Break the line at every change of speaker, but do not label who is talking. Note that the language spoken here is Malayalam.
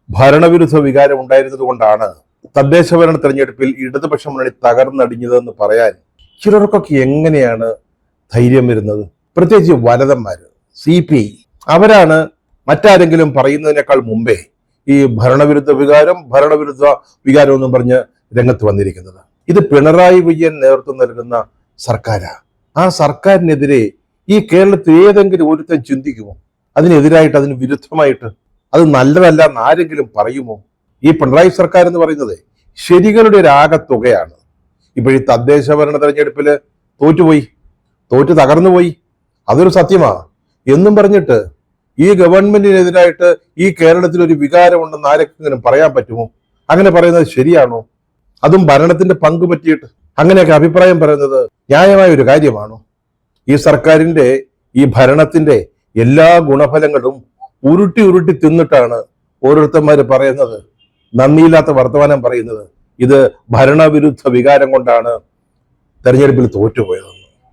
ഭരണവിരുദ്ധ വികാരം ഉണ്ടായിരുന്നത് കൊണ്ടാണ് തദ്ദേശ ഭരണ തെരഞ്ഞെടുപ്പിൽ ഇടതുപക്ഷ മുന്നണി തകർന്നടിഞ്ഞതെന്ന് പറയാൻ ചിലർക്കൊക്കെ എങ്ങനെയാണ് ധൈര്യം വരുന്നത്? പ്രത്യേകിച്ച് വലതന്മാര്, CPI, അവരാണ് മറ്റാരെങ്കിലും പറയുന്നതിനേക്കാൾ മുമ്പേ ഈ ഭരണവിരുദ്ധ വികാരം എന്നും പറഞ്ഞ് രംഗത്ത് വന്നിരിക്കുന്നത്. ഇത് പിണറായി വിജയൻ നേതൃത്വം നൽകുന്ന സർക്കാരാണ്. ആ സർക്കാരിനെതിരെ ഈ കേരളത്തിൽ ഏതെങ്കിലും ഒരുത്തൻ ചിന്തിക്കുമോ? അതിനെതിരായിട്ട്, അതിന് വിരുദ്ധമായിട്ട് അത് നല്ലതല്ല എന്ന് ആരെങ്കിലും പറയുമോ? ഈ പിണറായി സർക്കാർ എന്ന് പറയുന്നത് ശരികളുടെ ഒരു ആകത്തുകയാണ്. ഇപ്പോഴീ തദ്ദേശ ഭരണ തെരഞ്ഞെടുപ്പിൽ തോറ്റു തകർന്നുപോയി, അതൊരു സത്യമാ എന്നും പറഞ്ഞിട്ട് ഈ ഗവൺമെന്റിനെതിരായിട്ട് ഈ കേരളത്തിൽ ഒരു വികാരമുണ്ടെന്ന് ആരെങ്കിലും പറയാൻ പറ്റുമോ? അങ്ങനെ പറയുന്നത് ശരിയാണോ? അതും ഭരണത്തിന്റെ പങ്ക് പറ്റിയിട്ട് അങ്ങനെയൊക്കെ അഭിപ്രായം പറയുന്നത് ന്യായമായ ഒരു കാര്യമാണോ? ഈ സർക്കാരിന്റെ, ഈ ഭരണത്തിന്റെ എല്ലാ ഗുണഫലങ്ങളും ഉരുട്ടി തിന്നിട്ടാണ് ഓരോരുത്തന്മാര് പറയുന്നത്, നന്ദിയില്ലാത്ത വർത്തമാനം പറയുന്നത്. ഇത് ഭരണവിരുദ്ധ വികാരം കൊണ്ടാണ് തെരഞ്ഞെടുപ്പിൽ തോറ്റുപോയത്.